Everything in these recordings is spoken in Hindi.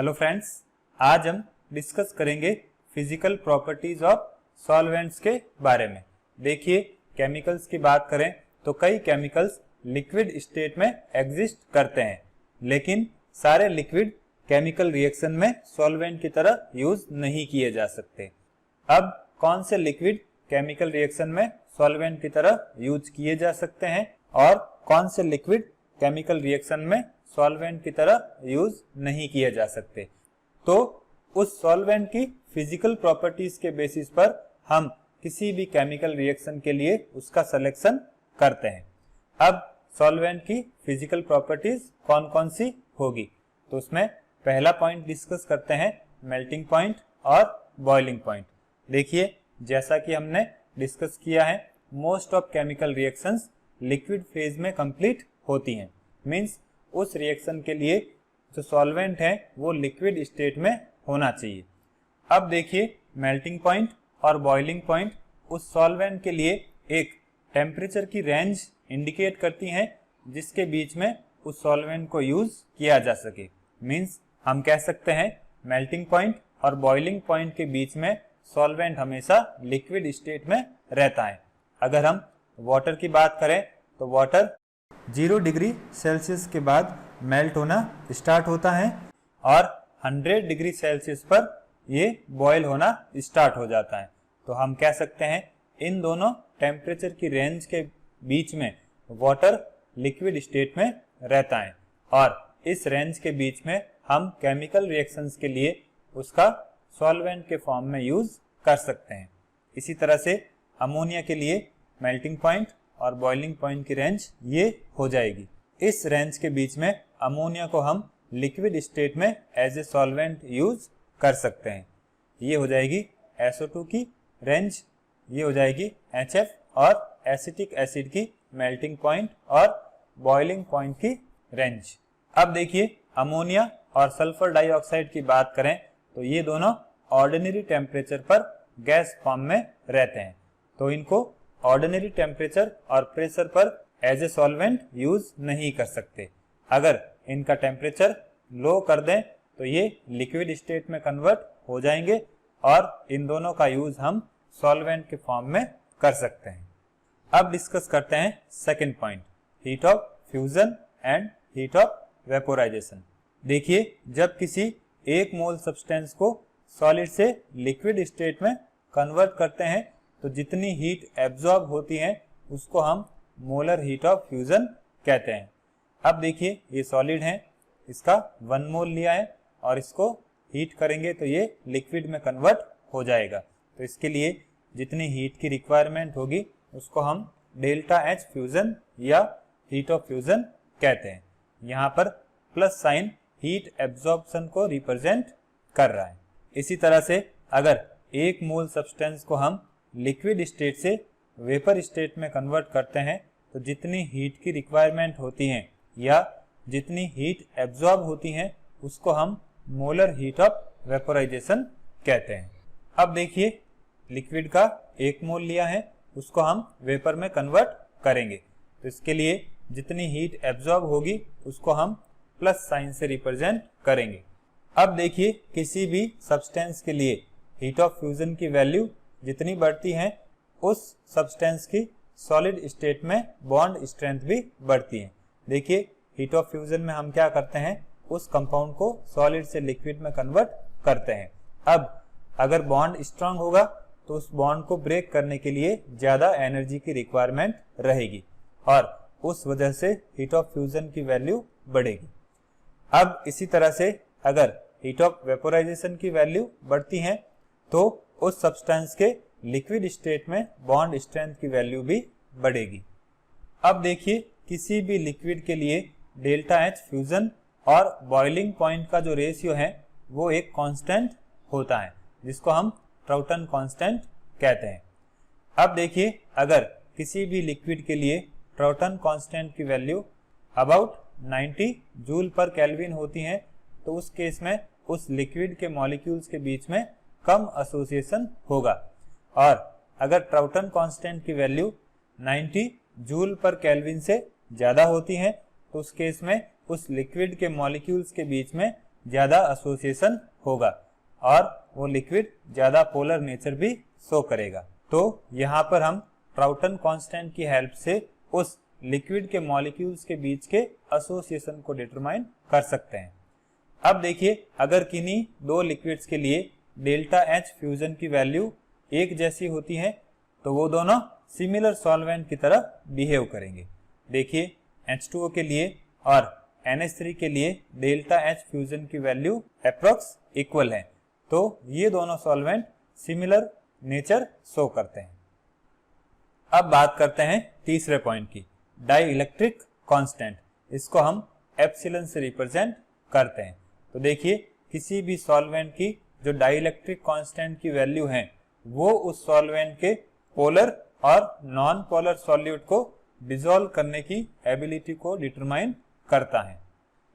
हेलो फ्रेंड्स, आज हम डिस्कस करेंगे फिजिकल प्रॉपर्टीज ऑफ सॉल्वेंट्स के बारे में। देखिए, केमिकल्स की बात करें तो कई केमिकल्स लिक्विड स्टेट में एग्जिस्ट करते हैं, लेकिन सारे लिक्विड केमिकल रिएक्शन में सॉल्वेंट की तरह यूज नहीं किए जा सकते। अब कौन से लिक्विड केमिकल रिएक्शन में सॉल्वेंट की तरह यूज किए जा सकते हैं और कौन से लिक्विड केमिकल रिएक्शन में सॉल्वेंट की तरह यूज नहीं किए जा सकते, तो उस सॉल्वेंट की फिजिकल प्रॉपर्टीज के बेसिस पर हम किसी भी केमिकल रिएक्शन के लिए उसका सिलेक्शन करते हैं। अब सॉल्वेंट की फिजिकल प्रॉपर्टीज कौन कौन सी होगी, तो उसमें पहला पॉइंट डिस्कस करते हैं मेल्टिंग पॉइंट और बॉइलिंग पॉइंट। देखिए, जैसा कि हमने डिस्कस किया है, most of chemical reactions liquid phase में कंप्लीट होती हैं। मींस उस रिएक्शन के लिए जो सॉल्वेंट है वो लिक्विड स्टेट में होना चाहिए। अब देखिए, मेल्टिंग पॉइंट और बॉइलिंग पॉइंट उस सॉल्वेंट के लिए एक टेम्परेचर की रेंज इंडिकेट करती हैं जिसके बीच में उस सॉल्वेंट को यूज किया जा सके। मींस हम कह सकते हैं मेल्टिंग पॉइंट और बॉइलिंग पॉइंट के बीच में सॉल्वेंट हमेशा लिक्विड स्टेट में रहता है। अगर हम वाटर की बात करें तो वाटर 0 डिग्री सेल्सियस के बाद मेल्ट होना स्टार्ट होता है और 100 डिग्री सेल्सियस पर ये बॉयल होना स्टार्ट हो जाता है। तो हम कह सकते हैं इन दोनों टेम्परेचर की रेंज के बीच में वाटर लिक्विड स्टेट में रहता है और इस रेंज के बीच में हम केमिकल रिएक्शंस के लिए उसका सॉल्वेंट के फॉर्म में यूज कर सकते हैं। इसी तरह से अमोनिया के लिए मेल्टिंग पॉइंट और बॉइलिंग पॉइंट की रेंज ये हो जाएगी। इस रेंज के बीच में अमोनिया को हम लिक्विड स्टेट में एज ए सॉल्वेंट यूज कर सकते हैं। ये हो जाएगी SO2 की रेंज, ये हो जाएगी HF और एसिटिक एसिड की मेल्टिंग पॉइंट और बॉइलिंग पॉइंट की रेंज। अब देखिए, अमोनिया और सल्फर डाइऑक्साइड की बात करें तो ये दोनों ऑर्डिनरी टेम्परेचर पर गैस फॉर्म में रहते हैं, तो इनको ऑर्डिनरी टेम्परेचर और प्रेशर पर एज ए सॉल्वेंट यूज नहीं कर सकते। अगर इनका टेम्परेचर लो कर दें तो ये लिक्विड स्टेट में कन्वर्ट हो जाएंगे और इन दोनों का यूज हम सॉल्वेंट के फॉर्म में कर सकते हैं। अब डिस्कस करते हैं second point, heat of fusion and heat of vaporisation. देखिए, जब किसी एक मोल सब्सटेंस को सॉलिड से लिक्विड स्टेट में कन्वर्ट करते हैं तो जितनी हीट एब्जॉर्ब होती है उसको हम मोलर हीट ऑफ फ्यूजन कहते हैं। अब देखिए, ये सॉलिड है, इसका 1 मोल लिया है और इसको हीट करेंगे तो ये लिक्विड में कन्वर्ट हो जाएगा। तो इसके लिए जितनी हीट की रिक्वायरमेंट होगी उसको हम डेल्टा H फ्यूजन या हीट ऑफ फ्यूजन कहते हैं। यहाँ पर प्लस साइन हीट एब्जॉर्प्शन को रिप्रेजेंट कर रहा है। इसी तरह से अगर 1 मोल सब्सटेंस को हम लिक्विड स्टेट से वेपर स्टेट में कन्वर्ट करते हैं तो जितनी हीट की रिक्वायरमेंट होती है या जितनी हीट एब्जॉर्ब होती है उसको हम मोलर हीट ऑफ वेपोराइजेशन कहते हैं। अब देखिए, लिक्विड का 1 मोल लिया है, उसको हम वेपर में कन्वर्ट करेंगे तो इसके लिए जितनी हीट एब्जॉर्ब होगी उसको हम प्लस साइन से रिप्रेजेंट करेंगे। अब देखिए, किसी भी सब्सटेंस के लिए हीट ऑफ फ्यूजन की वैल्यू जितनी बढ़ती है उस सब्सटेंस की सॉलिड स्टेट में बॉन्ड स्ट्रेंथ भी बढ़ती है। देखिए, हीट ऑफ फ्यूजन में हम क्या करते हैं, उस कंपाउंड को सॉलिड से लिक्विड में कन्वर्ट करते हैं। अब अगर बॉन्ड स्ट्रांग होगा तो उस बॉन्ड को ब्रेक करने के लिए ज्यादा एनर्जी की रिक्वायरमेंट रहेगी और उस वजह से हीट ऑफ फ्यूजन की वैल्यू बढ़ेगी। अब इसी तरह से अगर हीट ऑफ वेपोराइजेशन की वैल्यू बढ़ती है तो उस सब्सटेंस के लिक्विड स्टेट में बॉन्ड स्ट्रेंथ की वैल्यू भी बढ़ेगी। अब देखिए, किसी भी लिक्विड के लिए डेल्टा H फ्यूजन और बॉइलिंग पॉइंट का जो रेशियो है वो एक कांस्टेंट होता है जिसको हम ट्राउटन कांस्टेंट कहते हैं। अब देखिए, अगर किसी भी लिक्विड के लिए ट्राउटन कांस्टेंट की वैल्यू अबाउट 90 जूल पर केल्विन होती है तो उस केस में उस लिक्विड के मॉलिक्यूल्स के बीच में कम एसोसिएशन होगा और अगर ट्राउटन कांस्टेंट की वैल्यू 90 जूल पर केल्विन से ज्यादा होती है तो उस केस में उस लिक्विड के मॉलिक्यूल्स के बीच में ज्यादा एसोसिएशन होगा और वो लिक्विड ज्यादा पोलर नेचर भी शो करेगा। तो यहाँ पर हम ट्राउटन कांस्टेंट की हेल्प से उस लिक्विड के मॉलिक्यूल्स के बीच के एसोसिएशन को डिटरमाइन कर सकते हैं। अब देखिए, अगर किन्हीं दो लिक्विड्स के लिए डेल्टा एच फ्यूजन की वैल्यू एक जैसी होती है तो वो दोनों सिमिलर सॉल्वेंट की तरह बिहेव करेंगे। देखिए, H2O के लिए और NH3 के लिए डेल्टा एच फ्यूजन की वैल्यू अप्रोक्स इक्वल है, तो ये दोनों सॉल्वेंट सिमिलर नेचर शो करते हैं। अब बात करते हैं तीसरे पॉइंट की, डाई इलेक्ट्रिक कांस्टेंट। इसको हम एप्सिलॉन से रिप्रेजेंट करते हैं। तो देखिए, किसी भी सॉल्वेंट की जो डाई इलेक्ट्रिक कांस्टेंट की वैल्यू है वो उस सॉल्वेंट के पोलर और नॉन पोलर सॉल्यूट को डिसॉल्व करने की एबिलिटी को डिटरमाइन करता है।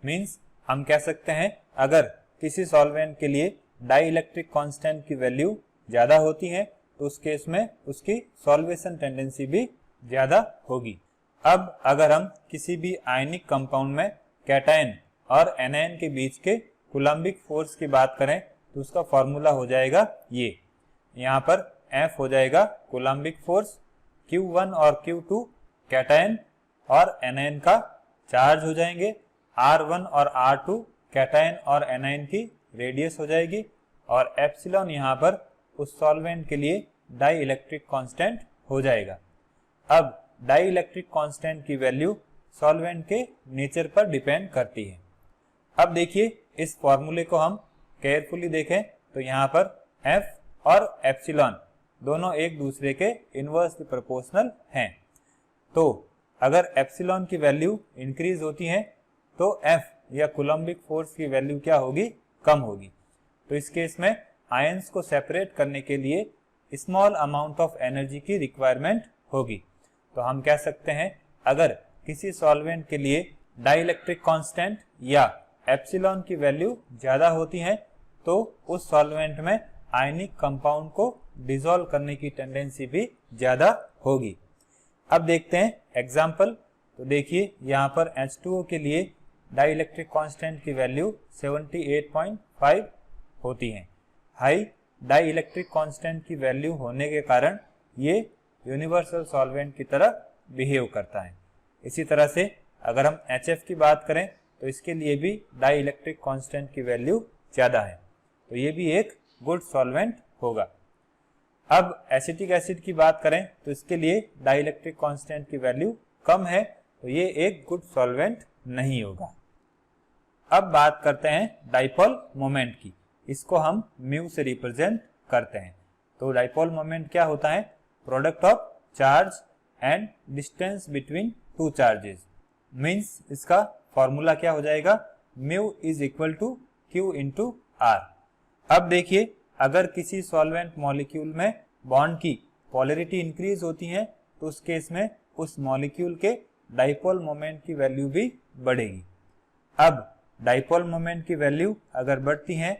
मींस हम कह सकते हैं, अगर किसी सॉल्वेंट के लिए डाई इलेक्ट्रिक कांस्टेंट की वैल्यू ज्यादा होती है तो उस केस में उसकी सॉल्वेशन टेंडेंसी भी ज्यादा होगी। अब अगर हम किसी भी आयनिक कंपाउंड में कैटायन और एनायन के बीच के कूलम्बिक फोर्स की बात करें तो उसका फॉर्मूला हो जाएगा ये। यहाँ पर F हो जाएगा कूलम्बिक फोर्स, Q1 और Q2 कैटायन और एनायन का चार्ज हो जाएंगे, R1 और R2 कैटायन और एनायन की रेडियस हो जाएगी, और एप्सिलॉन यहाँ पर उस सॉल्वेंट के लिए डाई इलेक्ट्रिक कांस्टेंट हो जाएगा। अब डाई इलेक्ट्रिक कांस्टेंट की वैल्यू सॉल्वेंट के नेचर पर डिपेंड करती है। अब देखिए, इस फॉर्मूले को हम केयरफुली देखें तो यहाँ पर F और एप्सिलॉन दोनों एक दूसरे के इनवर्सली प्रोपोर्शनल हैं। तो अगर एप्सिलॉन की वैल्यू इंक्रीज होती है तो F या कूलम्बिक फोर्स की वैल्यू क्या होगी, कम होगी। तो इस केस में आयंस को सेपरेट करने के लिए स्मॉल अमाउंट ऑफ एनर्जी की रिक्वायरमेंट होगी। तो हम कह सकते हैं, अगर किसी सॉल्वेंट के लिए डाई इलेक्ट्रिक कांस्टेंट या एप्सिलॉन की वैल्यू ज्यादा होती है तो उस सॉल्वेंट में आयनिक कंपाउंड को डिसॉल्व करने की टेंडेंसी भी ज्यादा होगी। अब देखते हैं एग्जाम्पल। तो देखिए, यहाँ पर H2O के लिए डाई इलेक्ट्रिक कांस्टेंट की वैल्यू 78.5 होती है। हाई डाई इलेक्ट्रिक कांस्टेंट की वैल्यू होने के कारण ये यूनिवर्सल सॉल्वेंट की तरह बिहेव करता है। इसी तरह से अगर हम HF की बात करें तो इसके लिए भी डाई इलेक्ट्रिक कांस्टेंट की वैल्यू ज्यादा है, तो ये भी एक गुड सॉल्वेंट होगा। अब एसिटिक एसिड की बात करें तो इसके लिए डाई इलेक्ट्रिक कांस्टेंट की वैल्यू कम है, तो ये एक गुड सॉल्वेंट नहीं होगा। अब बात करते हैं डाइपोल मोमेंट की। इसको हम म्यू से रिप्रेजेंट करते हैं। तो डाइपोल मोमेंट क्या होता है, product of charge and distance between two charges. Means इसका फॉर्मूला क्या हो जाएगा, mu is equal to q into r. अब देखिए, अगर किसी सॉल्वेंट मॉलिक्यूल में बॉन्ड की पोलैरिटी इंक्रीज होती है तो उस केस में उस मॉलिक्यूल के डाइपोल मोमेंट की वैल्यू भी बढ़ेगी। अब डाइपोल मोमेंट की वैल्यू अगर बढ़ती है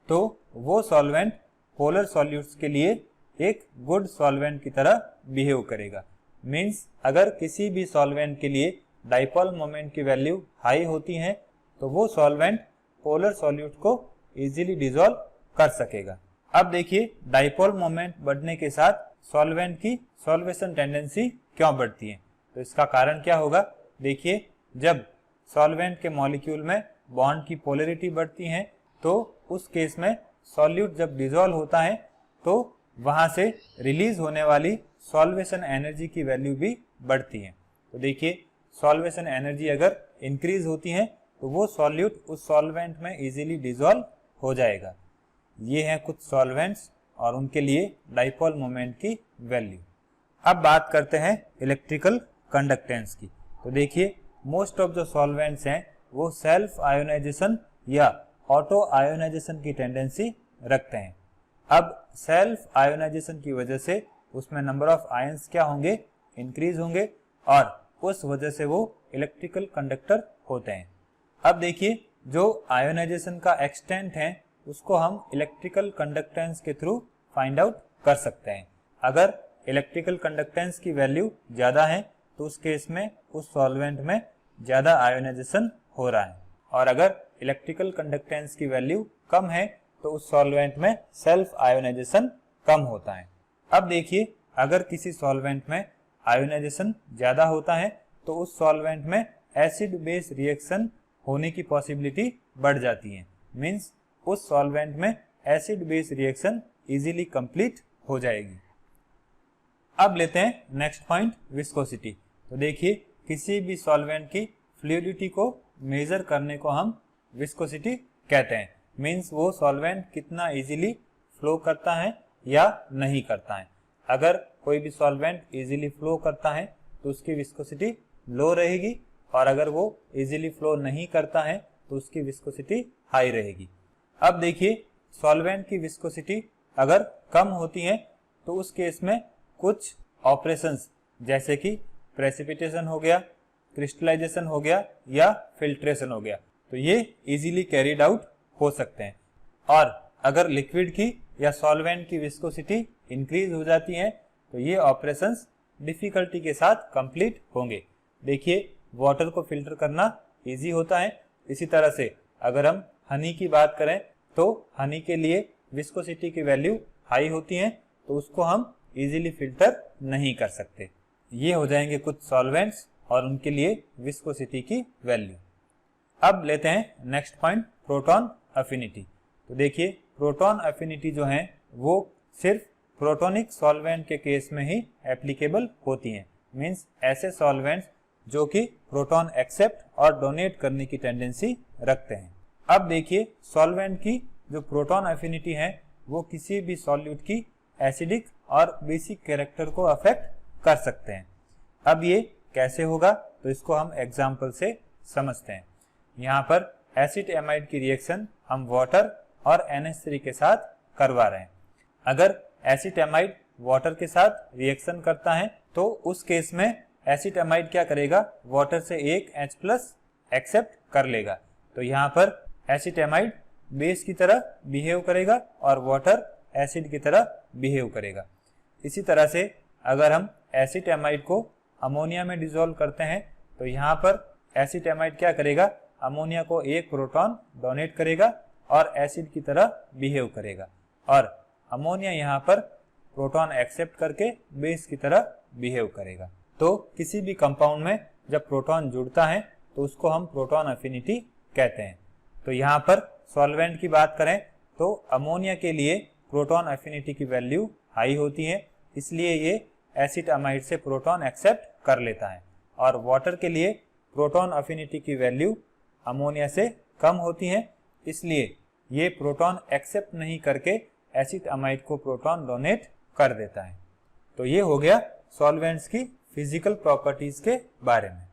तो वो सॉल्वेंट पोलर सॉल्यूट्स के लिए एक गुड सॉल्वेंट की तरह बिहेव करेगा। मींस अगर किसी भी सॉल्वेंट के लिए डाइपोल मोमेंट की वैल्यू हाई होती है तो वो सॉल्वेंट पोलर सॉल्यूट को इजीली डिसॉल्व कर सकेगा। अब देखिए, डाइपोल मोमेंट बढ़ने के साथ सॉल्वेंट की सॉल्वेशन टेंडेंसी क्यों बढ़ती है, तो इसका कारण क्या होगा। देखिए, जब सॉल्वेंट के मॉलिक्यूल में बॉन्ड की पोलैरिटी बढ़ती है तो उस केस में सॉल्यूट जब डिसॉल्व होता है तो वहां से रिलीज होने वाली सॉल्वेशन एनर्जी की वैल्यू भी बढ़ती है। तो देखिए, सॉल्वेशन एनर्जी अगर इंक्रीज होती है तो वो सॉल्यूट उस सॉल्वेंट में इजीली डिसॉल्व हो जाएगा। ये हैं कुछ सॉल्वेंट्स और उनके लिए डाइपोल मोमेंट की वैल्यू। अब बात करते हैं इलेक्ट्रिकल कंडक्टेंस की। तो देखिए, मोस्ट ऑफ जो सॉल्वेंट्स हैं वो सेल्फ आयोनाइजेशन या ऑटो आयोनाइजेशन की टेंडेंसी रखते हैं। अब सेल्फ आयोनाइजेशन की वजह से उसमें नंबर ऑफ आयंस क्या होंगे, इंक्रीज होंगे, और उस वजह से वो इलेक्ट्रिकल कंडक्टर होते हैं। अब देखिए, जो आयोनाइजेशन का एक्सटेंट है उसको हम इलेक्ट्रिकल कंडक्टेंस के थ्रू फाइंड आउट कर सकते हैं। अगर इलेक्ट्रिकल कंडक्टेंस की वैल्यू ज्यादा है तो उस केस में उस सॉल्वेंट में ज्यादा आयोनाइजेशन हो रहा है, और अगर इलेक्ट्रिकल कंडक्टेंस की वैल्यू कम है तो उस सॉल्वेंट में सेल्फ आयोनाइजेशन कम होता है। अब देखिए, अगर किसी सॉल्वेंट में आयोनाइजेशन ज्यादा होता है तो उस सॉल्वेंट में एसिड बेस रिएक्शन होने की पॉसिबिलिटी बढ़ जाती है। मींस उस सॉल्वेंट में acid base reaction easily complete हो जाएगी। अब लेते हैं नेक्स्ट पॉइंट, विस्कोसिटी। तो देखिए, किसी भी सॉल्वेंट की फ्लूइडिटी को मेजर करने को हम विस्कोसिटी कहते हैं। मींस वो सॉल्वेंट कितना इजीली फ्लो करता है या नहीं करता है। अगर कोई भी सॉल्वेंट इजीली फ्लो करता है तो उसकी विस्कोसिटी लो रहेगी, और अगर वो इजीली फ्लो नहीं करता है तो उसकी विस्कोसिटी हाई रहेगी। अब देखिए, सॉल्वेंट की विस्कोसिटी अगर कम होती है तो उस केस में कुछ ऑपरेशंस जैसे कि प्रेसिपिटेशन हो गया, क्रिस्टलाइजेशन हो गया या फिल्ट्रेशन हो गया, तो ये इजीली कैरीड आउट हो सकते हैं। और अगर लिक्विड की या सॉल्वेंट की विस्कोसिटी इंक्रीज हो जाती है तो ये ऑपरेशंस डिफिकल्टी के साथ कंप्लीट होंगे। देखिए, वाटर को फिल्टर करना इजी होता है, इसी तरह से अगर हम हनी की बात करें तो हनी के लिए विस्कोसिटी की वैल्यू हाई होती है, तो उसको हम इजीली फिल्टर नहीं कर सकते। ये हो जाएंगे कुछ सॉल्वेंट्स और उनके लिए विस्कोसिटी की वैल्यू। अब लेते हैं नेक्स्ट पॉइंट, प्रोटॉन अफिनिटी। तो देखिए, प्रोटॉन अफिनिटी जो है वो सिर्फ प्रोटोनिक सॉल्वेंट के केस में ही एप्लीकेबल होती हैं। मींस ऐसे सॉल्वेंट्स जो कि प्रोटॉन एक्सेप्ट और डोनेट करने की टेंडेंसी रखते हैं। अब देखिए, सॉल्वेंट की जो प्रोटॉन अफिनिटी है वो किसी भी सॉल्यूट की एसिडिक और बेसिक कैरेक्टर को अफेक्ट कर सकते हैं। अब ये कैसे होगा, तो इसको हम एग्जाम्पल से समझते हैं। यहाँ पर एसिड एमाइड की रिएक्शन हम वाटर और NH3 के साथ करवा रहे हैं। अगर एसिड एमाइड वाटर के साथ रिएक्शन करता है तो उस केस में एसिड एमाइड क्या करेगा, वाटर से एक H+ एक्सेप्ट कर लेगा। तो यहाँ पर एसिड एमाइड बेस की तरह बिहेव करेगा और वाटर एसिड की तरह बिहेव करेगा। इसी तरह से अगर हम एसिड एमाइड को अमोनिया में डिसॉल्व करते हैं तो यहाँ पर एसिड एमाइड क्या करेगा, अमोनिया को एक प्रोटॉन डोनेट करेगा और एसिड की तरह बिहेव करेगा, और अमोनिया यहाँ पर प्रोटॉन एक्सेप्ट करके बेस की तरह बिहेव करेगा। तो किसी भी कंपाउंड में जब प्रोटॉन जुड़ता है तो उसको हम प्रोटॉन अफिनिटी कहते हैं। तो यहाँ पर सॉल्वेंट की बात करें तो अमोनिया के लिए प्रोटॉन अफिनिटी की वैल्यू हाई होती है, इसलिए ये एसिड अमाइड से प्रोटॉन एक्सेप्ट कर लेता है, और वाटर के लिए प्रोटॉन अफिनिटी की वैल्यू अमोनिया से कम होती है, इसलिए ये प्रोटॉन एक्सेप्ट नहीं करके एसिड अमाइड को प्रोटॉन डोनेट कर देता है। तो ये हो गया सॉल्वेंट्स की फिजिकल प्रॉपर्टीज के बारे में।